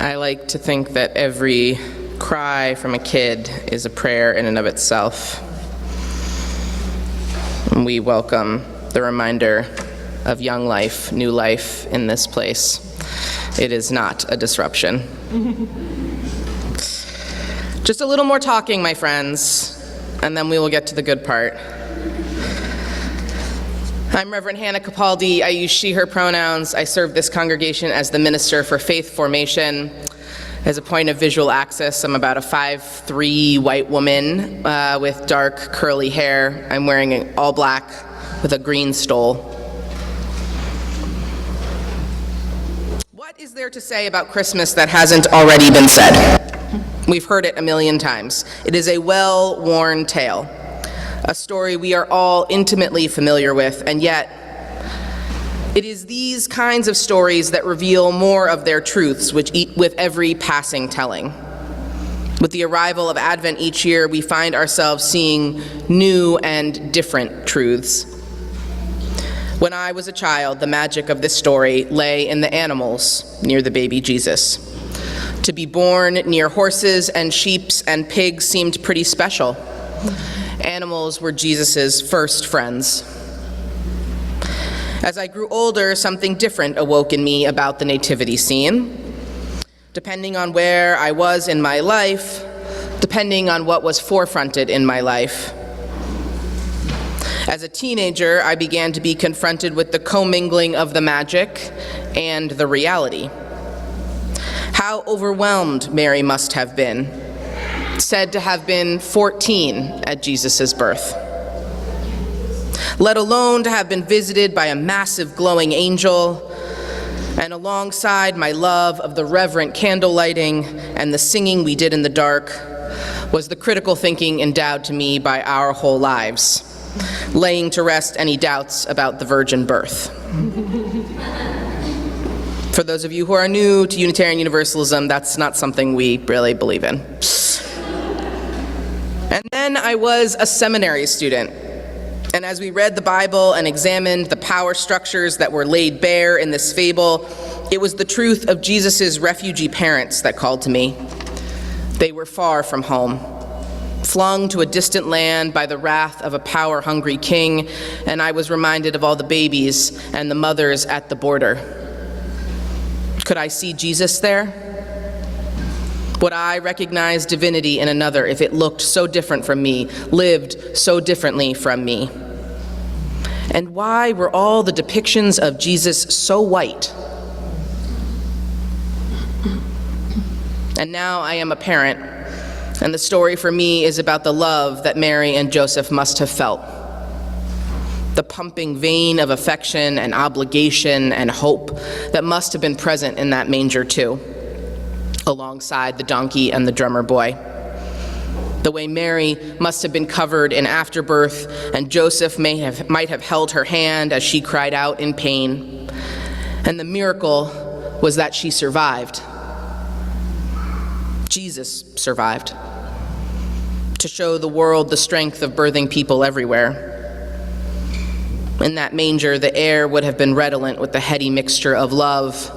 I like to think that every cry from a kid is a prayer in and of itself. And we welcome the reminder of young life, new life in this place. It is not a disruption. Just a little more talking, my friends, and then we will get to the good part. I'm Reverend Hannah Capaldi. I use she, her pronouns. I serve this congregation as the Minister for Faith Formation. As a point of visual access, I'm about a 5'3" white woman with dark curly hair. I'm wearing all black with a green stole. What is there to say about Christmas that hasn't already been said? We've heard it a million times. It is a well-worn tale, a story we are all intimately familiar with, and yet it is these kinds of stories that reveal more of their truths with every passing telling. With the arrival of Advent each year, we find ourselves seeing new and different truths. When I was a child, the magic of this story lay in the animals near the baby Jesus. To be born near horses and sheep and pigs seemed pretty special. Animals were Jesus's first friends. As I grew older, something different awoke in me about the nativity scene. Depending on where I was in my life, depending on what was forefronted in my life. As a teenager, I began to be confronted with the commingling of the magic and the reality. How overwhelmed Mary must have been, said to have been 14 at Jesus' birth, let alone to have been visited by a massive glowing angel, and alongside my love of the reverent candle lighting and the singing we did in the dark was the critical thinking endowed to me by our whole lives, laying to rest any doubts about the virgin birth. For those of you who are new to Unitarian Universalism, that's not something we really believe in. And then I was a seminary student. And as we read the Bible and examined the power structures that were laid bare in this fable, it was the truth of Jesus' refugee parents that called to me. They were far from home, flung to a distant land by the wrath of a power-hungry king, and I was reminded of all the babies and the mothers at the border. Could I see Jesus there? Would I recognize divinity in another if it looked so different from me, lived so differently from me? And why were all the depictions of Jesus so white? And now I am a parent, and the story for me is about the love that Mary and Joseph must have felt. The pumping vein of affection and obligation and hope that must have been present in that manger too, alongside the donkey and the drummer boy. The way Mary must have been covered in afterbirth, and Joseph might have held her hand as she cried out in pain. And the miracle was that she survived. Jesus survived, to show the world the strength of birthing people everywhere. In that manger, the air would have been redolent with the heady mixture of love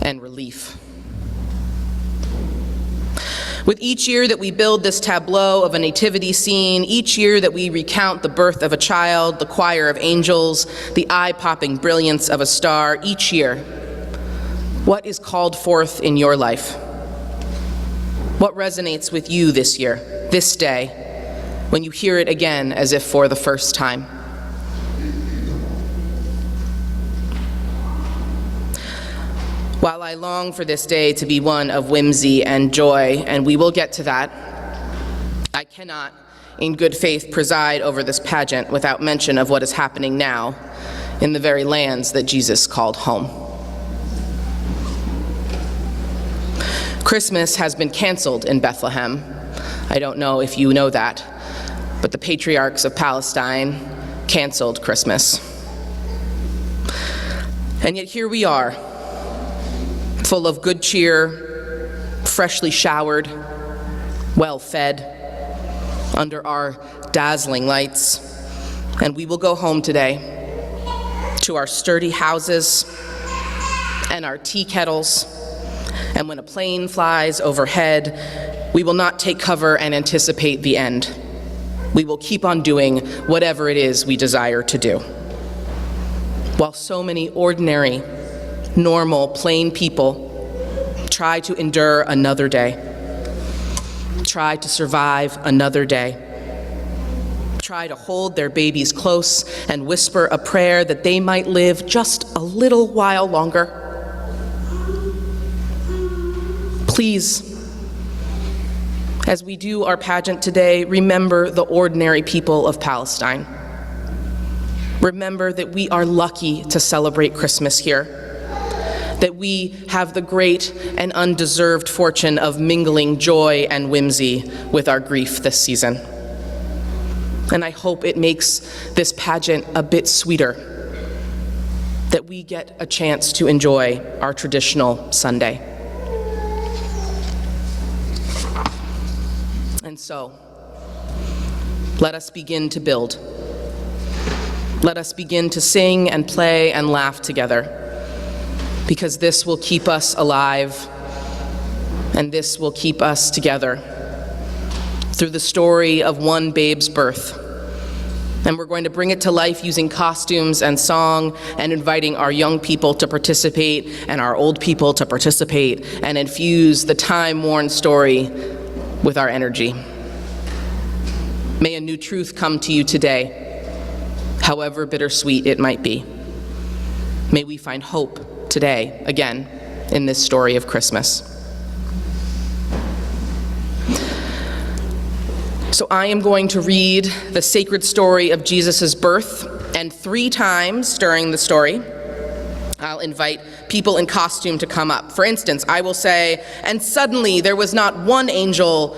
and relief. With each year that we build this tableau of a nativity scene, each year that we recount the birth of a child, the choir of angels, the eye-popping brilliance of a star, each year, what is called forth in your life? What resonates with you this year, this day, when you hear it again as if for the first time? While I long for this day to be one of whimsy and joy, and we will get to that, I cannot, in good faith, preside over this pageant without mention of what is happening now in the very lands that Jesus called home. Christmas has been canceled in Bethlehem. I don't know if you know that, but the patriarchs of Palestine canceled Christmas. And yet here we are, full of good cheer, freshly showered, well-fed, under our dazzling lights, and we will go home today to our sturdy houses and our tea kettles And when a plane flies overhead, we will not take cover and anticipate the end. We will keep on doing whatever it is we desire to do. While so many ordinary, normal, plain people try to endure another day, try to survive another day, try to hold their babies close and whisper a prayer that they might live just a little while longer. Please, as we do our pageant today, remember the ordinary people of Palestine. Remember that we are lucky to celebrate Christmas here, that we have the great and undeserved fortune of mingling joy and whimsy with our grief this season. And I hope it makes this pageant a bit sweeter, that we get a chance to enjoy our traditional Sunday. And so, let us begin to build. Let us begin to sing and play and laugh together, because this will keep us alive, and this will keep us together through the story of one babe's birth. And we're going to bring it to life using costumes and song, and inviting our young people to participate and our old people to participate, and infuse the time-worn story with our energy. May a new truth come to you today, however bittersweet it might be. May we find hope today, again, in this story of Christmas. So I am going to read the sacred story of Jesus' birth, and 3 times during the story, I'll invite people in costume to come up. For instance, I will say, "And suddenly there was not one angel,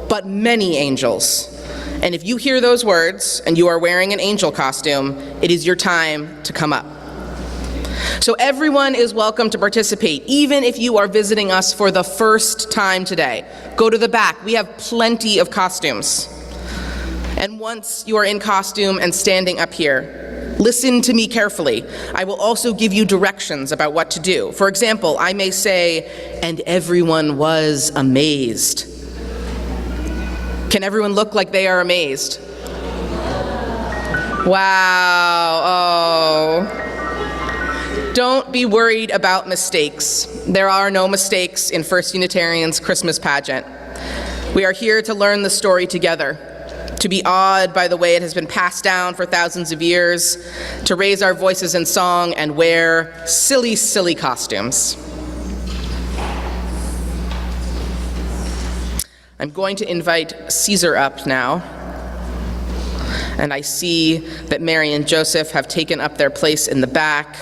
but many angels." And if you hear those words and you are wearing an angel costume, it is your time to come up. So everyone is welcome to participate, even if you are visiting us for the first time today. Go to the back. We have plenty of costumes. And once you are in costume and standing up here, listen to me carefully. I will also give you directions about what to do. For example, I may say, "And everyone was amazed." Can everyone look like they are amazed? Wow, oh. Don't be worried about mistakes. There are no mistakes in First Unitarian's Christmas pageant. We are here to learn the story together, to be awed by the way it has been passed down for thousands of years, to raise our voices in song and wear silly, silly costumes. I'm going to invite Caesar up now, and I see that Mary and Joseph have taken up their place in the back.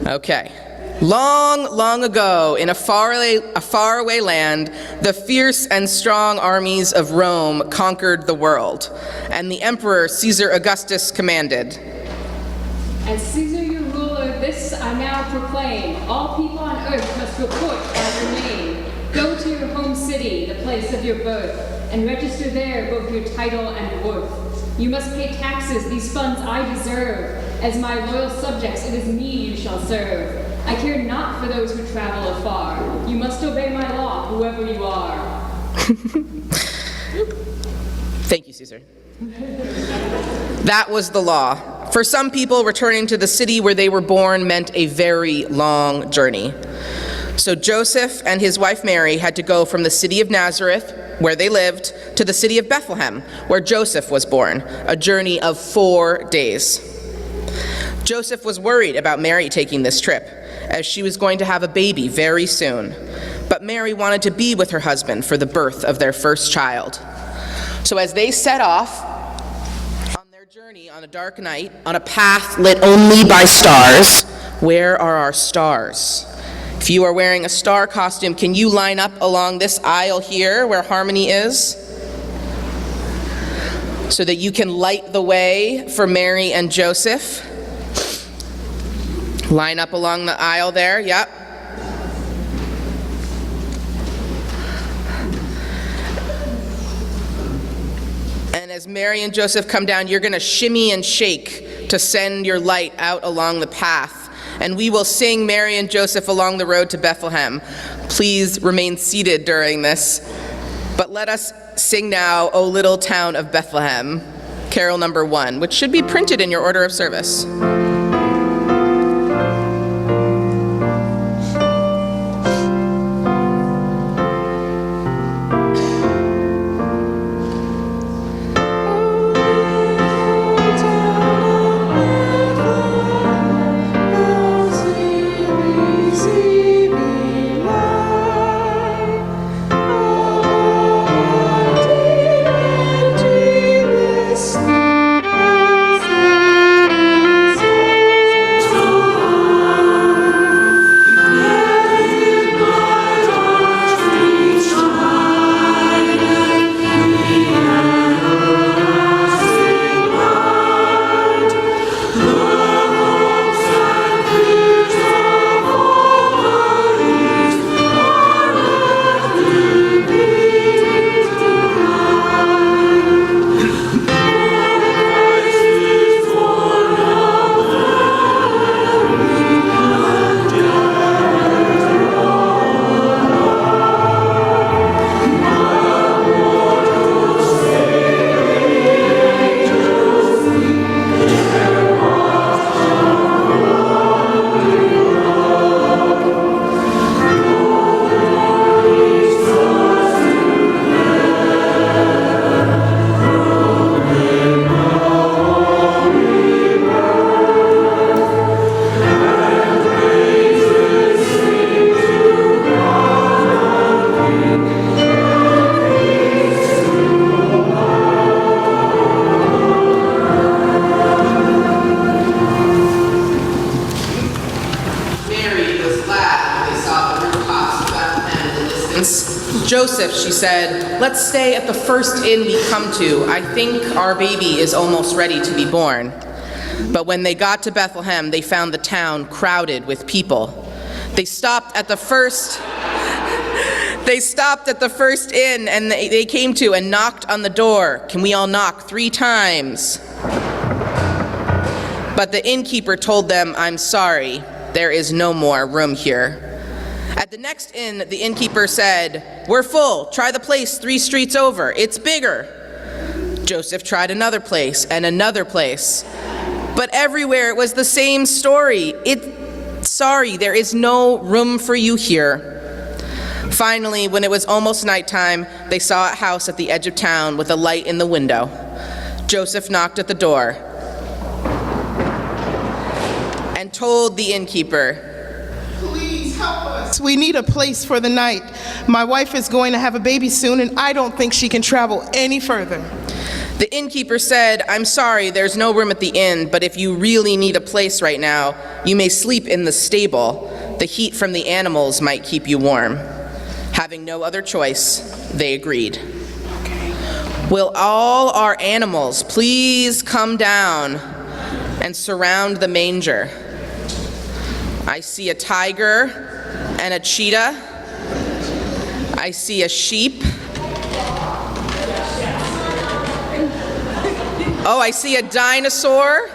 Okay. Long, long ago, in a faraway land, the fierce and strong armies of Rome conquered the world, and the Emperor Caesar Augustus commanded, "As Caesar your ruler, this I now proclaim. All people on earth must report by your name. Go to your home city, the place of your birth, and register there both your title and worth. You must pay taxes, these funds I deserve. As my loyal subjects, it is me you shall serve. I care not for those who travel afar. You must obey my law, whoever you are." Thank you, Caesar. That was the law. For some people, returning to the city where they were born meant a very long journey. So Joseph and his wife Mary had to go from the city of Nazareth, where they lived, to the city of Bethlehem, where Joseph was born, a journey of 4 days. Joseph was worried about Mary taking this trip, as she was going to have a baby very soon. But Mary wanted to be with her husband for the birth of their first child. So as they set off on their journey on a dark night, on a path lit only by stars, where are our stars? If you are wearing a star costume, can you line up along this aisle here where Harmony is? So that you can light the way for Mary and Joseph. Line up along the aisle there, yep. And as Mary and Joseph come down, you're going to shimmy and shake to send your light out along the path. And we will sing Mary and Joseph along the road to Bethlehem. Please remain seated during this. But let us sing now, O Little Town of Bethlehem, carol number 1, which should be printed in your order of service. Joseph, she said, let's stay at the first inn we come to. I think our baby is almost ready to be born. But when they got to Bethlehem, they found the town crowded with people. They stopped at the first inn and they came to and knocked on the door. Can we all knock 3 times? But the innkeeper told them, I'm sorry, there is no more room here. At the next inn, the innkeeper said, we're full, try the place 3 streets over, it's bigger. Joseph tried another place and another place, but everywhere it was the same story. Sorry, there is no room for you here. Finally, when it was almost nighttime, they saw a house at the edge of town with a light in the window. Joseph knocked at the door and told the innkeeper, please help us. We need a place for the night. My wife is going to have a baby soon, and I don't think she can travel any further. The innkeeper said, I'm sorry, there's no room at the inn, but if you really need a place right now, you may sleep in the stable. The heat from the animals might keep you warm. Having no other choice, they agreed. Will all our animals please come down and surround the manger? I see a tiger and a cheetah. I see a sheep. Oh, I see a dinosaur.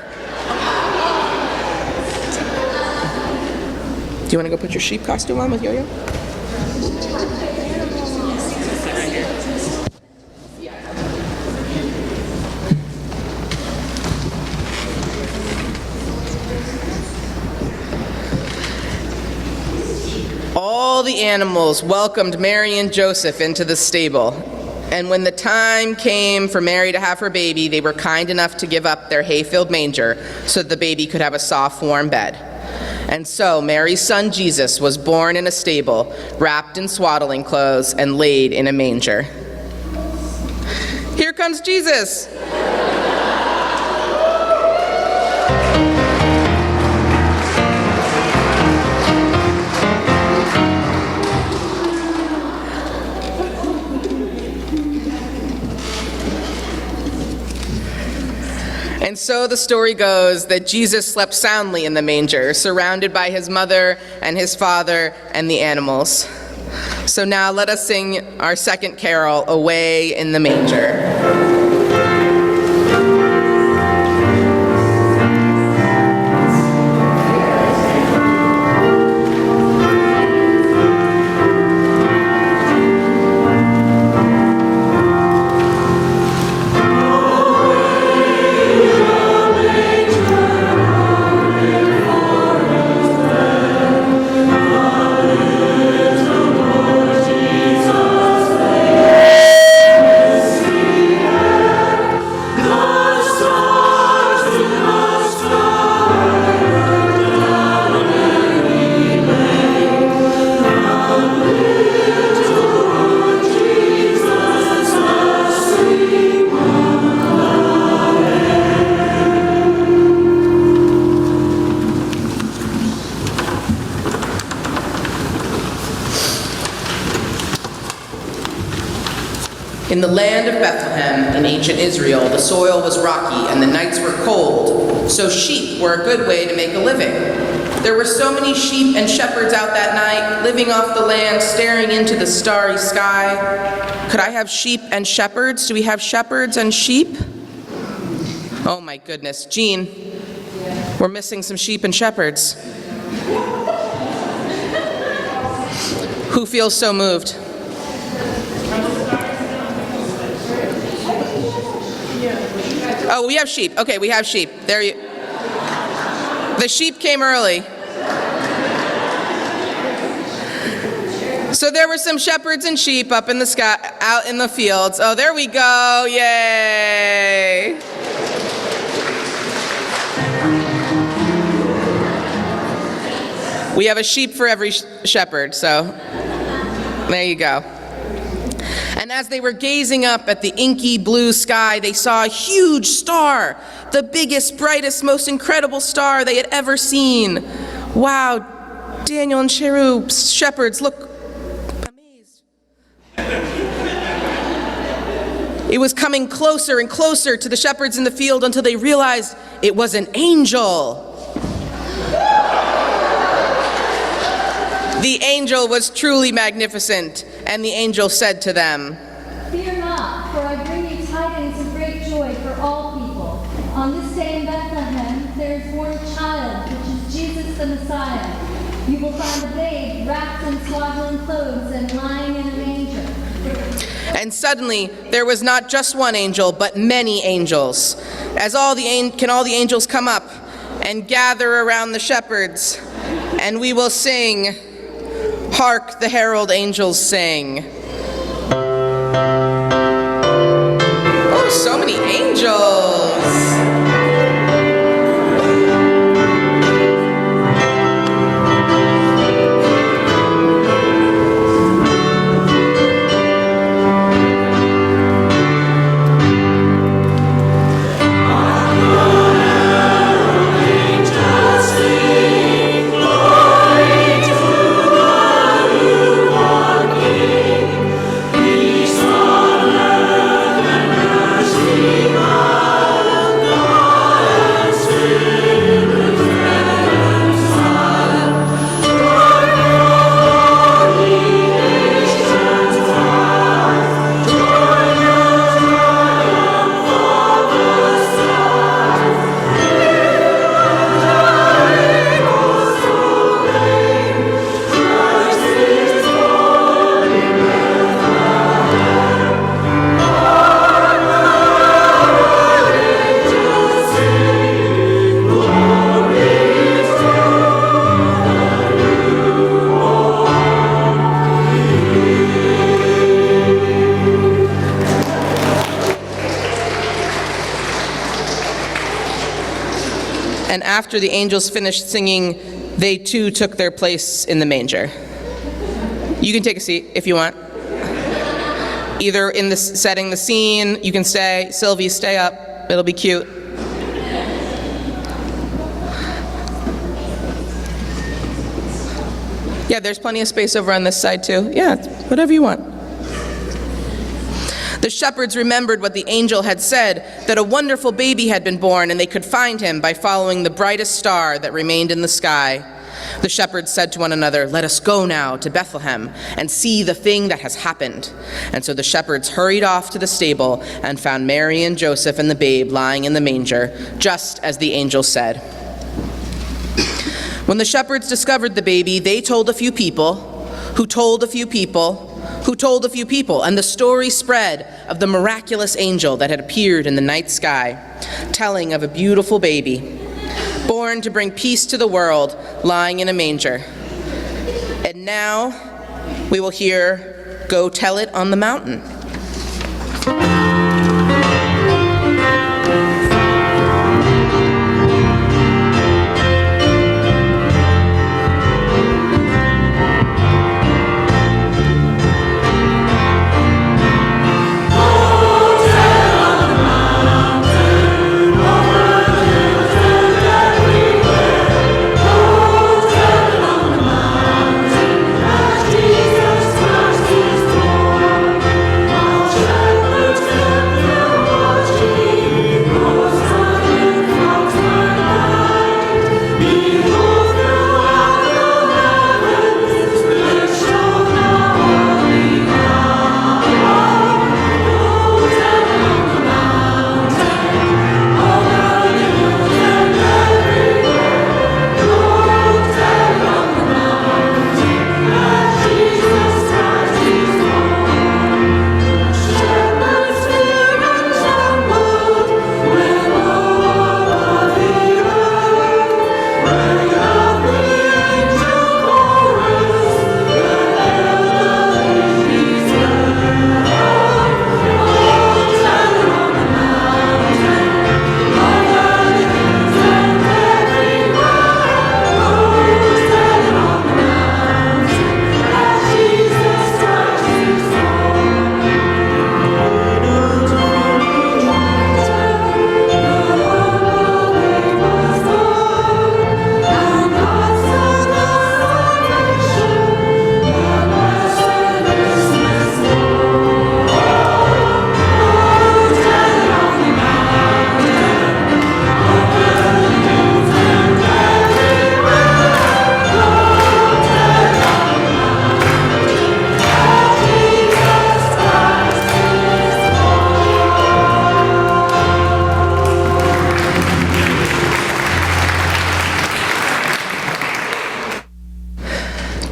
Do you want to go put your sheep costume on with Yo-Yo? All the animals welcomed Mary and Joseph into the stable. And when the time came for Mary to have her baby, they were kind enough to give up their hay-filled manger so that the baby could have a soft, warm bed. And so Mary's son Jesus was born in a stable, wrapped in swaddling clothes, and laid in a manger. Here comes Jesus! And so the story goes that Jesus slept soundly in the manger, surrounded by his mother and his father and the animals. So now let us sing our second carol, Away in the Manger. In the land of Bethlehem, in ancient Israel, the soil was rocky and the nights were cold, so sheep were a good way to make a living. There were so many sheep and shepherds out that night, living off the land, staring into the starry sky. Could I have sheep and shepherds? Do we have shepherds and sheep? Oh my goodness. Jean, we're missing some sheep and shepherds. Who feels so moved? Oh, we have sheep. Okay, we have sheep. There you. The sheep came early. So there were some shepherds and sheep up in the sky, out in the fields. Oh, there we go. Yay. We have a sheep for every shepherd, so there you go. And as they were gazing up at the inky blue sky, they saw a huge star, the biggest, brightest, most incredible star they had ever seen. Wow, Daniel and Cheru, shepherds, look amazed. It was coming closer and closer to the shepherds in the field until they realized it was an angel. The angel was truly magnificent, and the angel said to them, "Fear not, for I bring you tidings of great joy for all people. On this day in Bethlehem there is born a child, which is Jesus the Messiah. You will find the babe wrapped in swaddling clothes and lying in a manger." And suddenly there was not just one angel, but many angels. Can all the angels come up and gather around the shepherds, and we will sing, "Hark the herald angels sing." Oh, so many angels. And after the angels finished singing, they too took their place in the manger. You can take a seat if you want. Either in the setting the scene, you can stay. Sylvie, stay up. It'll be cute. Yeah, there's plenty of space over on this side too. Yeah, whatever you want. The shepherds remembered what the angel had said, that a wonderful baby had been born and they could find him by following the brightest star that remained in the sky. The shepherds said to one another, "Let us go now to Bethlehem and see the thing that has happened." And so the shepherds hurried off to the stable and found Mary and Joseph and the babe lying in the manger, just as the angel said. When the shepherds discovered the baby, they told a few people, who told a few people, who told a few people, and the story spread of the miraculous angel that had appeared in the night sky, telling of a beautiful baby, born to bring peace to the world, lying in a manger. And now we will hear "Go Tell It on the Mountain."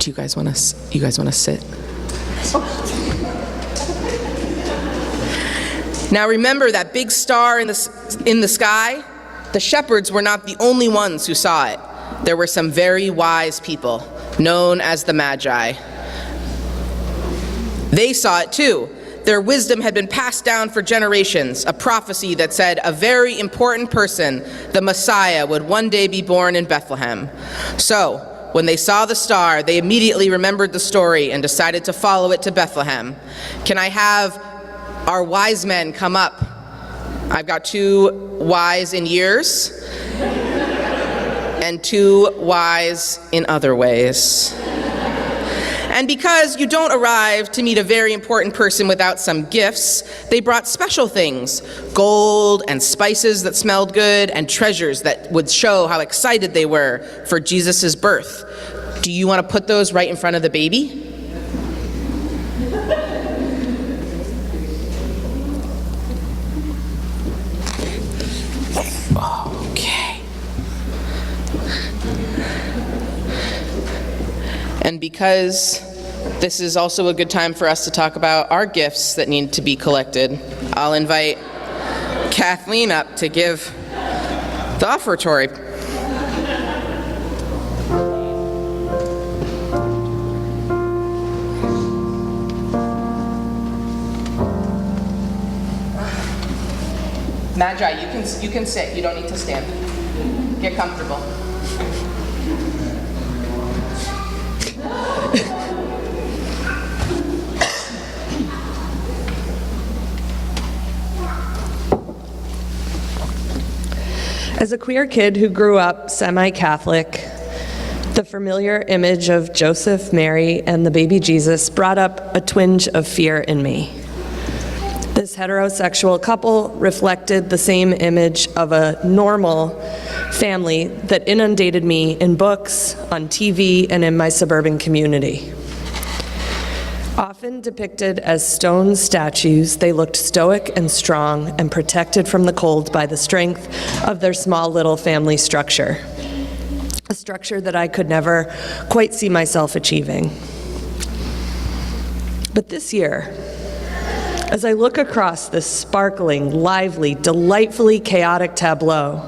Do you guys want to sit? Now remember that big star in the sky? The shepherds were not the only ones who saw it. There were some very wise people, known as the Magi. They saw it too. Their wisdom had been passed down for generations, a prophecy that said a very important person, the Messiah, would one day be born in Bethlehem. So, when they saw the star, they immediately remembered the story and decided to follow it to Bethlehem. Can I have our wise men come up? I've got 2 wise in years and 2 wise in other ways. And because you don't arrive to meet a very important person without some gifts, they brought special things, gold and spices that smelled good, and treasures that would show how excited they were for Jesus' birth. Do you want to put those right in front of the baby? Okay. And because this is also a good time for us to talk about our gifts that need to be collected, I'll invite Kathleen up to give the offertory. Magi, you can sit. You don't need to stand. Get comfortable. As a queer kid who grew up semi-Catholic, the familiar image of Joseph, Mary, and the baby Jesus brought up a twinge of fear in me. This heterosexual couple reflected the same image of a normal family that inundated me in books, on TV, and in my suburban community. Often depicted as stone statues, they looked stoic and strong and protected from the cold by the strength of their small little family structure, a structure that I could never quite see myself achieving. But this year, as I look across this sparkling, lively, delightfully chaotic tableau,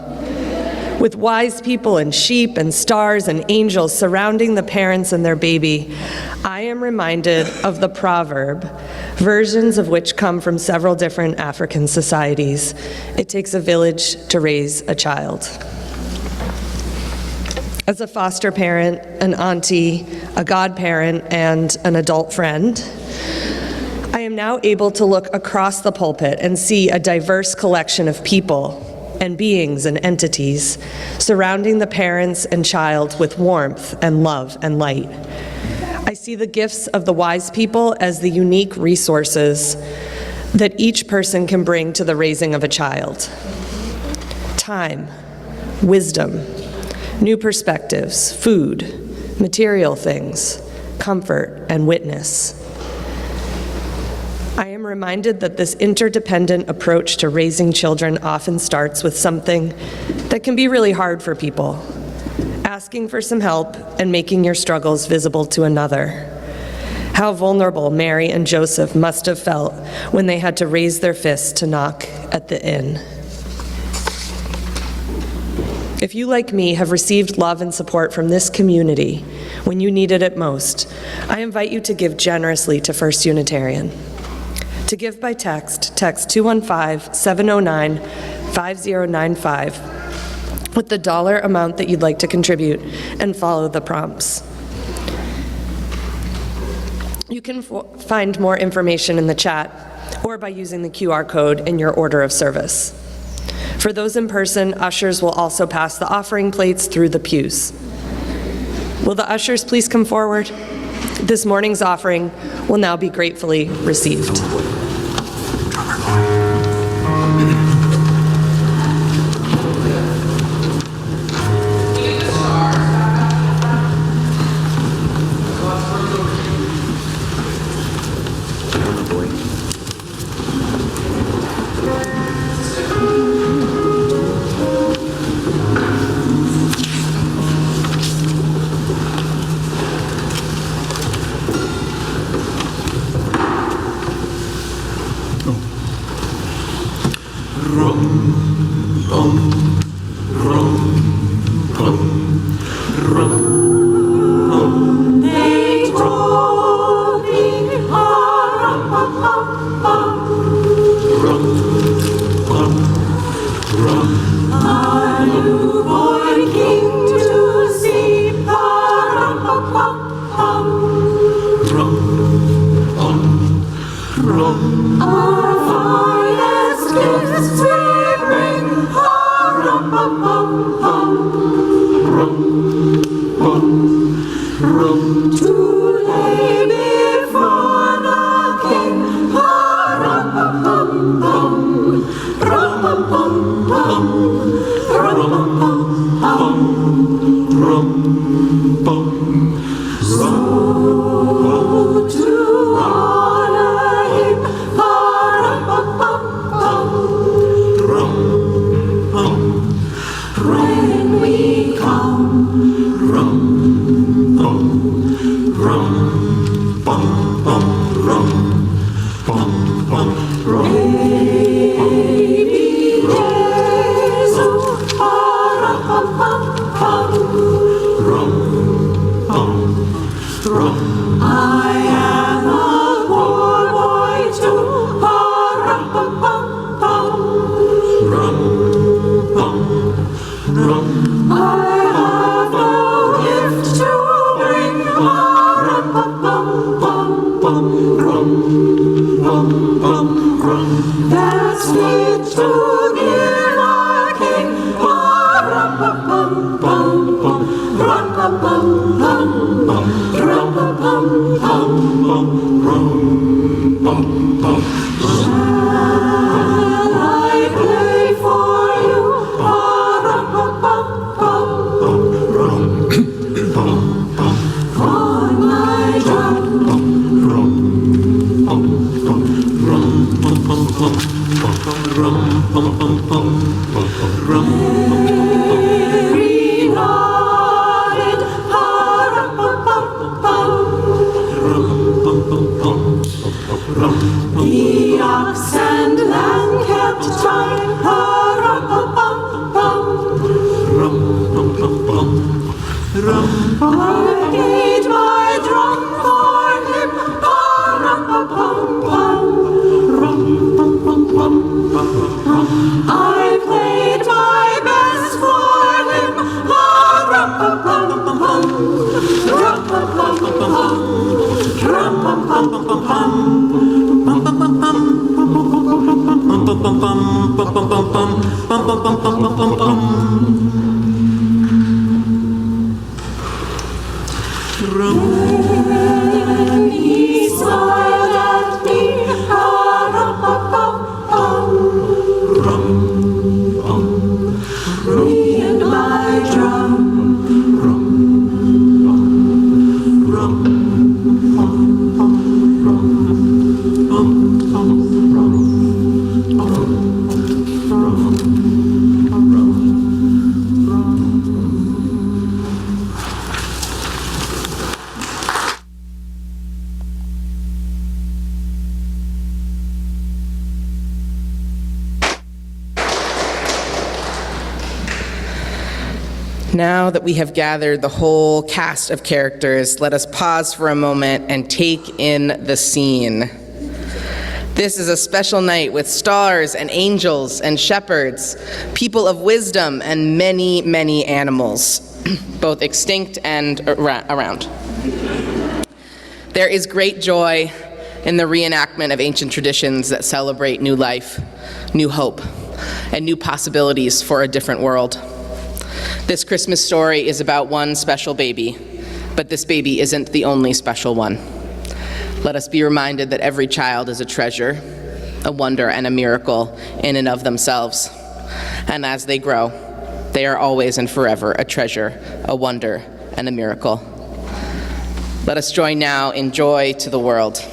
with wise people and sheep and stars and angels surrounding the parents and their baby, I am reminded of the proverb, versions of which come from several different African societies. It takes a village to raise a child. As a foster parent, an auntie, a godparent, and an adult friend, I am now able to look across the pulpit and see a diverse collection of people and beings and entities surrounding the parents and child with warmth and love and light. I see the gifts of the wise people as the unique resources that each person can bring to the raising of a child. Time, wisdom, new perspectives, food, material things, comfort, and witness. I am reminded that this interdependent approach to raising children often starts with something that can be really hard for people: asking for some help and making your struggles visible to another. How vulnerable Mary and Joseph must have felt when they had to raise their fists to knock at the inn. If you, like me, have received love and support from this community when you needed it most, I invite you to give generously to First Unitarian. To give by text 215-709-5095 with the dollar amount that you'd like to contribute and follow the prompts. You can find more information in the chat or by using the QR code in your order of service. For those in person, ushers will also pass the offering plates through the pews. Will the ushers please come forward? This morning's offering will now be gratefully received. Now that we have gathered the whole cast of characters, let us pause for a moment and take in the scene. This is a special night with stars and angels and shepherds, people of wisdom and many, many animals, both extinct and around. There is great joy in the reenactment of ancient traditions that celebrate new life, new hope, and new possibilities for a different world. This Christmas story is about one special baby, but this baby isn't the only special one. Let us be reminded that every child is a treasure, a wonder, and a miracle in and of themselves. And as they grow, they are always and forever a treasure, a wonder, and a miracle. Let us join now in joy to the world.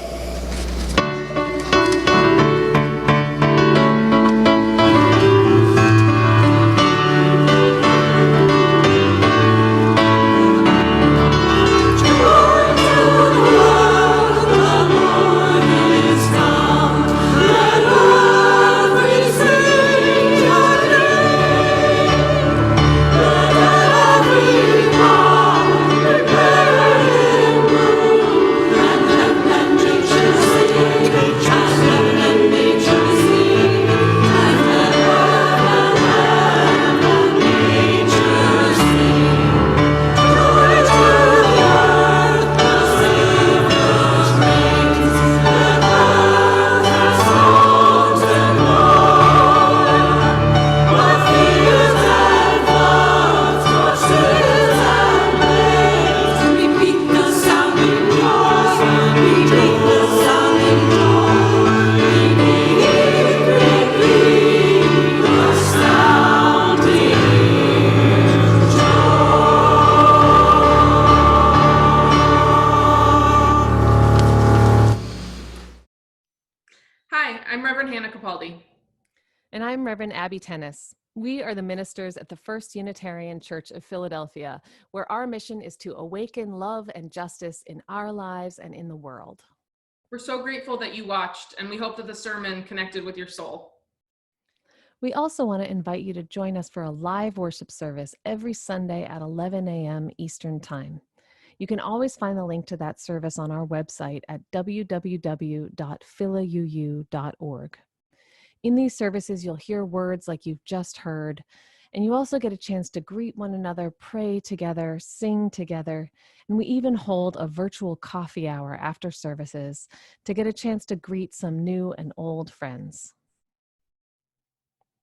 And I'm Reverend Abby Tennis. We are the ministers at the First Unitarian Church of Philadelphia, where our mission is to awaken love and justice in our lives and in the world. We're so grateful that you watched, and we hope that the sermon connected with your soul. We also want to invite you to join us for a live worship service every Sunday at 11 a.m. Eastern Time. You can always find the link to that service on our website at www.philauu.org. In these services, you'll hear words like you've just heard, and you also get a chance to greet one another, pray together, sing together, and we even hold a virtual coffee hour after services to get a chance to greet some new and old friends.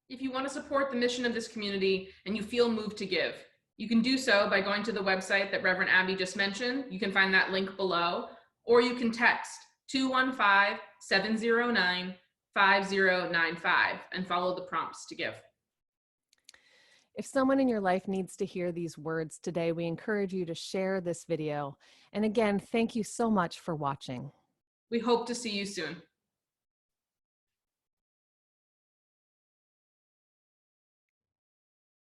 If you want to support the mission of this community and you feel moved to give, you can do so by going to the website that Reverend Abby just mentioned. You can find that link below, or you can text 215-709-5095 and follow the prompts to give. If someone in your life needs to hear these words today, we encourage you to share this video. And again, thank you so much for watching. We hope to see you soon.